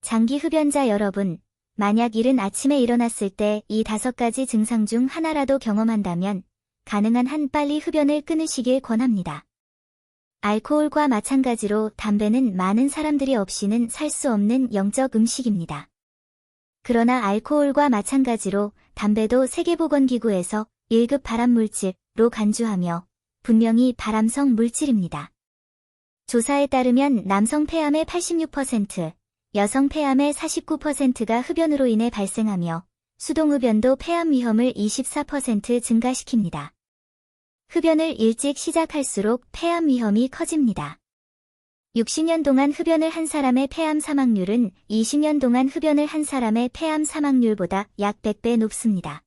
장기 흡연자 여러분, 만약 이른 아침에 일어났을 때 이 5가지 증상 중 하나라도 경험한다면 가능한 한 빨리 흡연을 끊으시길 권합니다. 알코올과 마찬가지로 담배는 많은 사람들이 없이는 살 수 없는 영적 음식입니다. 그러나 알코올과 마찬가지로 담배도 세계보건기구에서 1급 발암물질로 간주하며 분명히 발암성 물질입니다. 조사에 따르면 남성 폐암의 86%, 여성 폐암의 49%가 흡연으로 인해 발생하며 수동흡연도 폐암 위험을 24% 증가시킵니다. 흡연을 일찍 시작할수록 폐암 위험이 커집니다. 60년 동안 흡연을 한 사람의 폐암 사망률은 20년 동안 흡연을 한 사람의 폐암 사망률보다 약 100배 높습니다.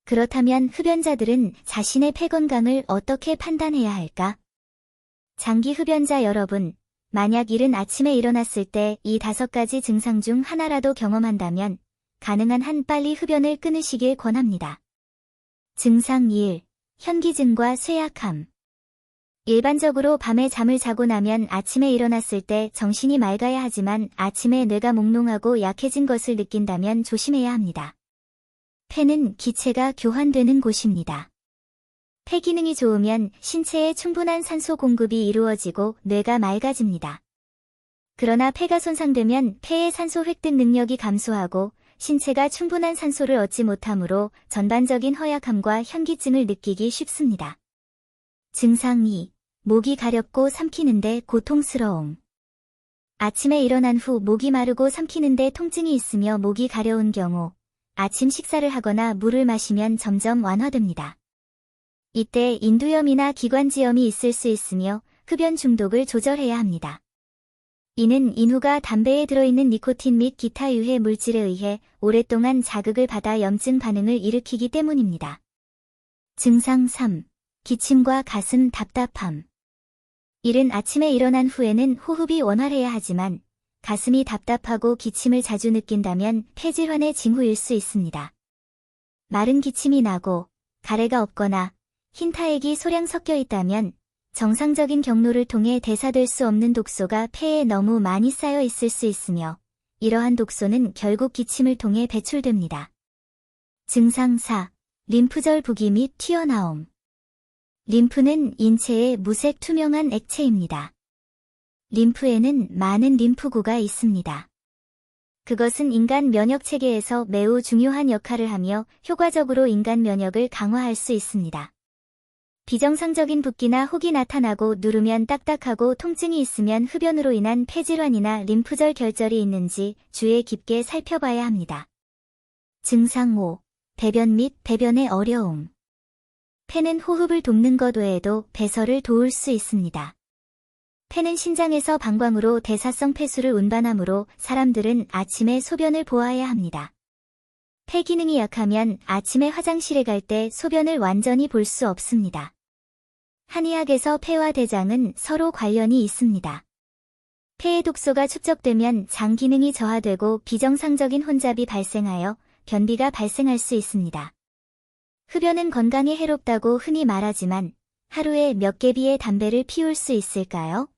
그렇다면 흡연자들은 자신의 폐 건강을 어떻게 판단해야 할까? 장기 흡연자 여러분, 만약 이른 아침에 일어났을 때 이 5가지 증상 중 하나라도 경험한다면 가능한 한 빨리 흡연을 끊으시길 권합니다. 증상 1. 현기증과 쇠약함. 일반적으로 밤에 잠을 자고 나면 아침에 일어났을 때 정신이 맑아야 하지만 아침에 뇌가 몽롱하고 약해진 것을 느낀다면 조심해야 합니다. 폐는 기체가 교환되는 곳입니다. 폐 기능이 좋으면 신체에 충분한 산소 공급이 이루어지고 뇌가 맑아집니다. 그러나 폐가 손상되면 폐의 산소 획득 능력이 감소하고 신체가 충분한 산소를 얻지 못하므로 전반적인 허약함과 현기증을 느끼기 쉽습니다. 증상 2. 목이 가렵고 삼키는데 고통스러움. 아침에 일어난 후 목이 마르고 삼키는데 통증이 있으며 목이 가려운 경우 아침 식사를 하거나 물을 마시면 점점 완화됩니다. 이때 인두염이나 기관지염이 있을 수 있으며 흡연 중독을 조절해야 합니다. 이는 인후가 담배에 들어있는 니코틴 및 기타 유해 물질에 의해 오랫동안 자극을 받아 염증 반응을 일으키기 때문입니다. 증상 3. 기침과 가슴 답답함. 이른 아침에 일어난 후에는 호흡이 원활해야 하지만 가슴이 답답하고 기침을 자주 느낀다면 폐질환의 징후일 수 있습니다. 마른 기침이 나고 가래가 없거나 흰 타액이 소량 섞여 있다면 정상적인 경로를 통해 대사될 수 없는 독소가 폐에 너무 많이 쌓여 있을 수 있으며 이러한 독소는 결국 기침을 통해 배출됩니다. 증상 4. 림프절 부기 및 튀어나옴. 림프는 인체의 무색 투명한 액체입니다. 림프에는 많은 림프구가 있습니다. 그것은 인간 면역체계에서 매우 중요한 역할을 하며 효과적으로 인간 면역을 강화할 수 있습니다. 비정상적인 붓기나 혹이 나타나고 누르면 딱딱하고 통증이 있으면 흡연으로 인한 폐질환이나 림프절 결절이 있는지 주의 깊게 살펴봐야 합니다. 증상 5. 배변 및 배변의 어려움. 폐는 호흡을 돕는 것 외에도 배설을 도울 수 있습니다. 폐는 신장에서 방광으로 대사성 폐수를 운반하므로 사람들은 아침에 소변을 보아야 합니다. 폐 기능이 약하면 아침에 화장실에 갈 때 소변을 완전히 볼 수 없습니다. 한의학에서 폐와 대장은 서로 관련이 있습니다. 폐의 독소가 축적되면 장 기능이 저하되고 비정상적인 혼잡이 발생하여 변비가 발생할 수 있습니다. 흡연은 건강에 해롭다고 흔히 말하지만 하루에 몇 개비의 담배를 피울 수 있을까요?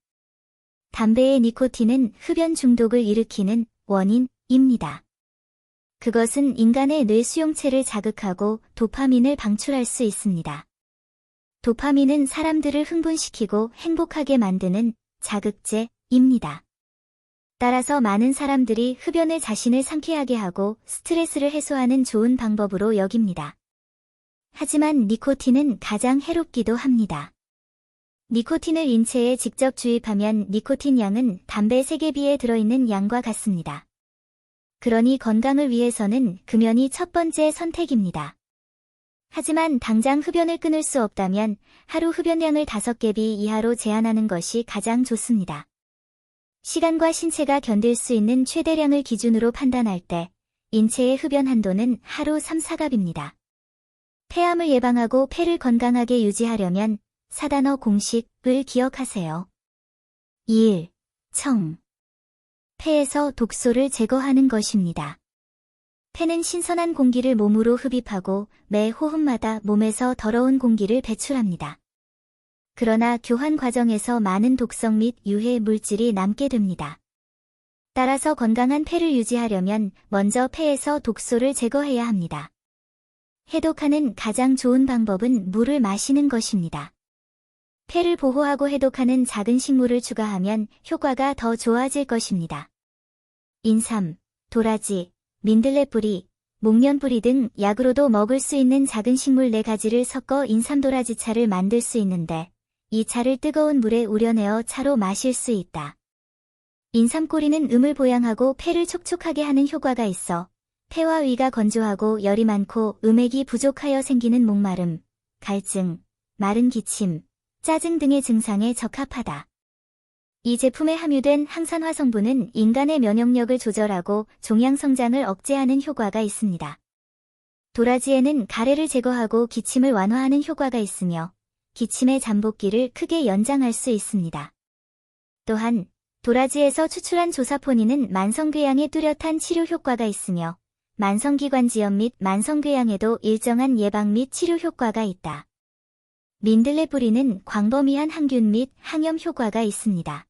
담배의 니코틴은 흡연 중독을 일으키는 원인입니다. 그것은 인간의 뇌 수용체를 자극하고 도파민을 방출할 수 있습니다. 도파민은 사람들을 흥분시키고 행복하게 만드는 자극제입니다. 따라서 많은 사람들이 흡연을 자신을 상쾌하게 하고 스트레스를 해소하는 좋은 방법으로 여깁니다. 하지만 니코틴은 가장 해롭기도 합니다. 니코틴을 인체에 직접 주입하면 니코틴 양은 담배 3개비에 들어있는 양과 같습니다. 그러니 건강을 위해서는 금연이 첫 번째 선택입니다. 하지만 당장 흡연을 끊을 수 없다면 하루 흡연량을 5개비 이하로 제한하는 것이 가장 좋습니다. 시간과 신체가 견딜 수 있는 최대량을 기준으로 판단할 때 인체의 흡연 한도는 하루 3-4갑입니다. 폐암을 예방하고 폐를 건강하게 유지하려면 4단어 공식을 기억하세요. 1. 청. 폐에서 독소를 제거하는 것입니다. 폐는 신선한 공기를 몸으로 흡입하고 매 호흡마다 몸에서 더러운 공기를 배출합니다. 그러나 교환 과정에서 많은 독성 및 유해 물질이 남게 됩니다. 따라서 건강한 폐를 유지하려면 먼저 폐에서 독소를 제거해야 합니다. 해독하는 가장 좋은 방법은 물을 마시는 것입니다. 폐를 보호하고 해독하는 작은 식물을 추가하면 효과가 더 좋아질 것입니다. 인삼, 도라지, 민들레뿌리, 목련뿌리 등 약으로도 먹을 수 있는 작은 식물 4가지를 섞어 인삼도라지차를 만들 수 있는데 이 차를 뜨거운 물에 우려내어 차로 마실 수 있다. 인삼꼬리는 음을 보양하고 폐를 촉촉하게 하는 효과가 있어 폐와 위가 건조하고 열이 많고 음액이 부족하여 생기는 목마름, 갈증, 마른 기침, 짜증 등의 증상에 적합하다. 이 제품에 함유된 항산화 성분은 인간의 면역력을 조절하고 종양 성장을 억제하는 효과가 있습니다. 도라지에는 가래를 제거하고 기침을 완화하는 효과가 있으며 기침의 잠복기를 크게 연장할 수 있습니다. 또한 도라지에서 추출한 조사포닌은 만성궤양에 뚜렷한 치료 효과가 있으며 만성기관지염 및 만성궤양에도 일정한 예방 및 치료 효과가 있다. 민들레뿌리는 광범위한 항균 및 항염 효과가 있습니다.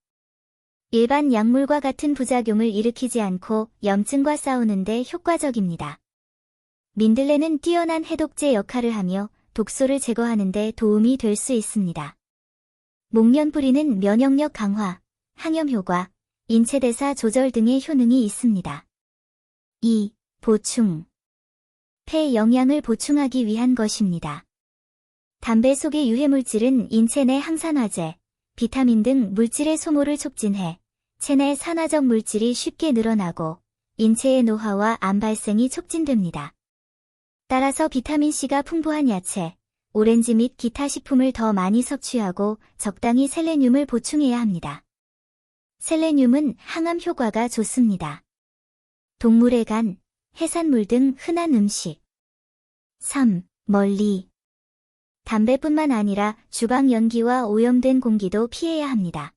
일반 약물과 같은 부작용을 일으키지 않고 염증과 싸우는 데 효과적입니다. 민들레는 뛰어난 해독제 역할을 하며 독소를 제거하는 데 도움이 될 수 있습니다. 목련뿌리는 면역력 강화, 항염 효과, 인체대사 조절 등의 효능이 있습니다. 2. 보충. 폐 영양을 보충하기 위한 것입니다. 담배 속의 유해물질은 인체 내 항산화제, 비타민 등 물질의 소모를 촉진해 체내 산화적 물질이 쉽게 늘어나고 인체의 노화와 암 발생이 촉진됩니다. 따라서 비타민C가 풍부한 야채, 오렌지 및 기타 식품을 더 많이 섭취하고 적당히 셀레늄을 보충해야 합니다. 셀레늄은 항암 효과가 좋습니다. 동물의 간, 해산물 등 흔한 음식. 3. 멀리. 담배뿐만 아니라 주방 연기와 오염된 공기도 피해야 합니다.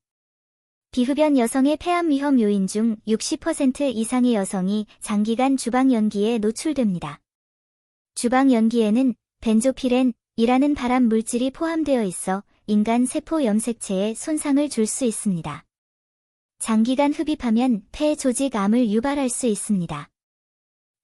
비흡연 여성의 폐암 위험 요인 중 60% 이상의 여성이 장기간 주방 연기에 노출됩니다. 주방 연기에는 벤조피렌이라는 발암 물질이 포함되어 있어 인간 세포 염색체에 손상을 줄 수 있습니다. 장기간 흡입하면 폐 조직암을 유발할 수 있습니다.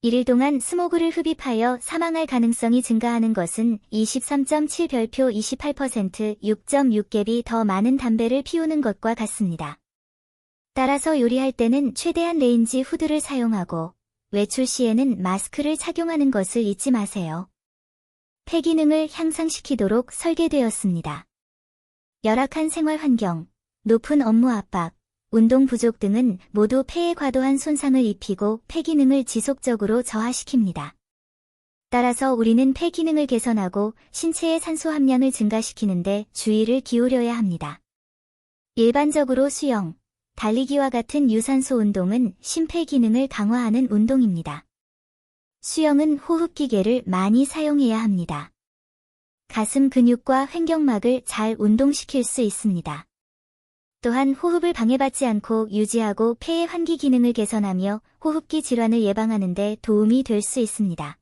1일 동안 스모그를 흡입하여 사망할 가능성이 증가하는 것은 23.7 별표 28% 6.6갭이 더 많은 담배를 피우는 것과 같습니다. 따라서 요리할 때는 최대한 레인지 후드를 사용하고 외출 시에는 마스크를 착용하는 것을 잊지 마세요. 폐 기능을 향상시키도록 설계되었습니다. 열악한 생활 환경, 높은 업무 압박, 운동 부족 등은 모두 폐에 과도한 손상을 입히고 폐 기능을 지속적으로 저하시킵니다. 따라서 우리는 폐 기능을 개선하고 신체의 산소 함량을 증가시키는데 주의를 기울여야 합니다. 일반적으로 수영, 달리기와 같은 유산소 운동은 심폐 기능을 강화하는 운동입니다. 수영은 호흡기계를 많이 사용해야 합니다. 가슴 근육과 횡격막을 잘 운동시킬 수 있습니다. 또한 호흡을 방해받지 않고 유지하고 폐의 환기 기능을 개선하며 호흡기 질환을 예방하는 데 도움이 될 수 있습니다.